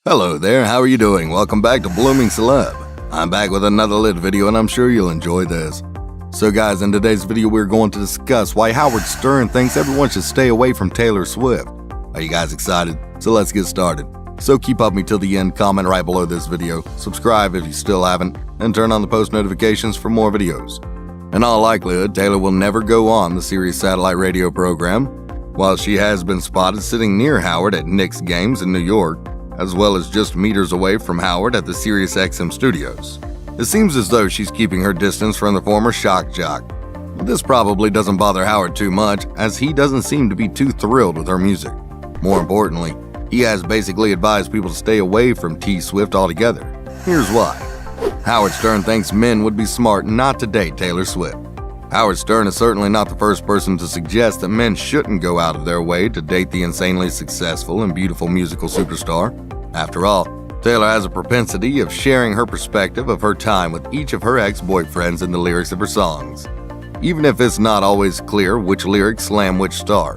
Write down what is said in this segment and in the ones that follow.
Hello there, how are you doing? Welcome back to Blooming Celeb. I'm back with another lit video and I'm sure you'll enjoy this. So guys, in today's video we're going to discuss why Howard Stern thinks everyone should stay away from Taylor Swift. Are you guys excited? So let's get started. So keep up me till the end, comment right below this video, subscribe if you still haven't, and turn on the post notifications for more videos. In all likelihood, Taylor will never go on the Sirius satellite radio program, while she has been spotted sitting near Howard at Knicks games in New York, as well as just meters away from Howard at the Sirius XM studios. It seems as though she's keeping her distance from the former shock jock. But this probably doesn't bother Howard too much, as he doesn't seem to be too thrilled with her music. More importantly, he has basically advised people to stay away from T-Swift altogether. Here's why. Howard Stern thinks men would be smart not to date Taylor Swift. Howard Stern is certainly not the first person to suggest that men shouldn't go out of their way to date the insanely successful and beautiful musical superstar. After all, Taylor has a propensity of sharing her perspective of her time with each of her ex-boyfriends in the lyrics of her songs, even if it's not always clear which lyrics slam which star.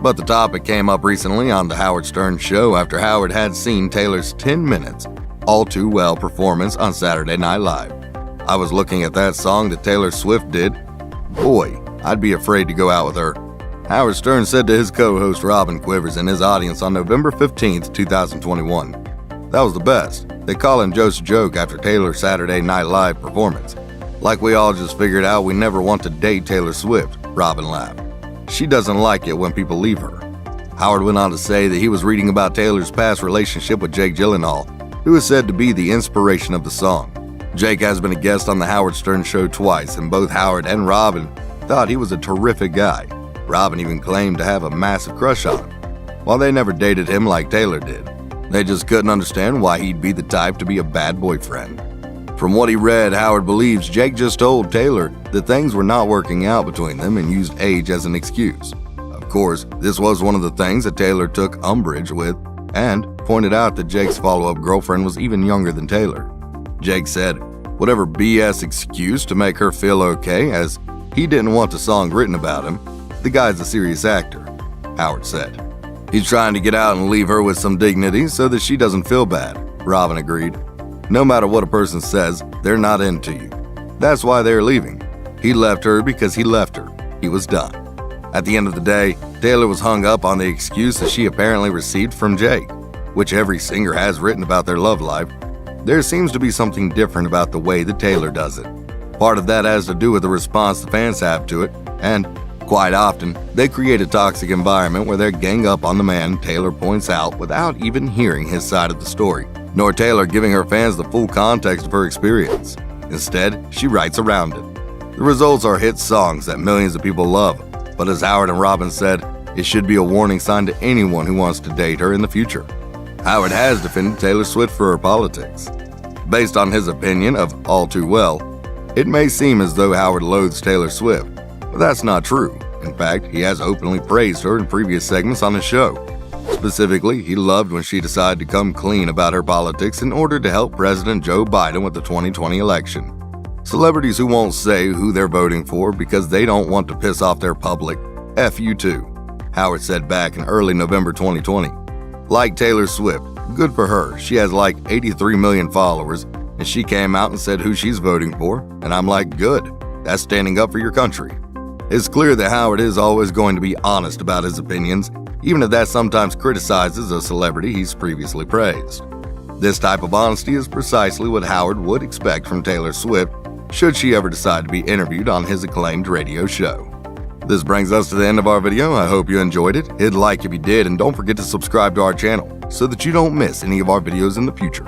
But the topic came up recently on the Howard Stern show after Howard had seen Taylor's 10 minutes, All Too Well performance on Saturday Night Live. I was looking at that song that Taylor Swift did. Boy, I'd be afraid to go out with her. Howard Stern said to his co-host Robin Quivers and his audience on November 15, 2021, "That was the best. They call him Joe's joke after Taylor's Saturday Night Live performance. Like we all just figured out we never want to date Taylor Swift," Robin laughed. "She doesn't like it when people leave her." Howard went on to say that he was reading about Taylor's past relationship with Jake Gyllenhaal, who is said to be the inspiration of the song. Jake has been a guest on the Howard Stern show twice, and both Howard and Robin thought he was a terrific guy. Robin even claimed to have a massive crush on him, while they never dated him like Taylor did. They just couldn't understand why he'd be the type to be a bad boyfriend. From what he read, Howard believes Jake just told Taylor that things were not working out between them and used age as an excuse. Of course, this was one of the things that Taylor took umbrage with and pointed out that Jake's follow-up girlfriend was even younger than Taylor. Jake said, "Whatever BS excuse to make her feel okay, as he didn't want the song written about him. The guy's a serious actor," Howard said. "He's trying to get out and leave her with some dignity so that she doesn't feel bad," Robin agreed. "No matter what a person says, they're not into you. That's why they're leaving. He left her because he left her. He was done." At the end of the day, Taylor was hung up on the excuse that she apparently received from Jake, which every singer has written about their love life. There seems to be something different about the way that Taylor does it. Part of that has to do with the response the fans have to it, and quite often, they create a toxic environment where they gang up on the man Taylor points out without even hearing his side of the story, nor Taylor giving her fans the full context of her experience. Instead, she writes around it. The results are hit songs that millions of people love, but as Howard and Robin said, it should be a warning sign to anyone who wants to date her in the future. Howard has defended Taylor Swift for her politics. Based on his opinion of All Too Well, it may seem as though Howard loathes Taylor Swift, but that's not true. In fact, he has openly praised her in previous segments on his show. Specifically, he loved when she decided to come clean about her politics in order to help President Joe Biden with the 2020 election. Celebrities who won't say who they're voting for because they don't want to piss off their public, F you too, Howard said back in early November 2020. Like Taylor Swift, good for her. She has like 83 million followers, and she came out and said who she's voting for, and I'm like, good. That's standing up for your country. It's clear that Howard is always going to be honest about his opinions, even if that sometimes criticizes a celebrity he's previously praised. This type of honesty is precisely what Howard would expect from Taylor Swift should she ever decide to be interviewed on his acclaimed radio show. This brings us to the end of our video. I hope you enjoyed it. Hit like if you did, and don't forget to subscribe to our channel so that you don't miss any of our videos in the future.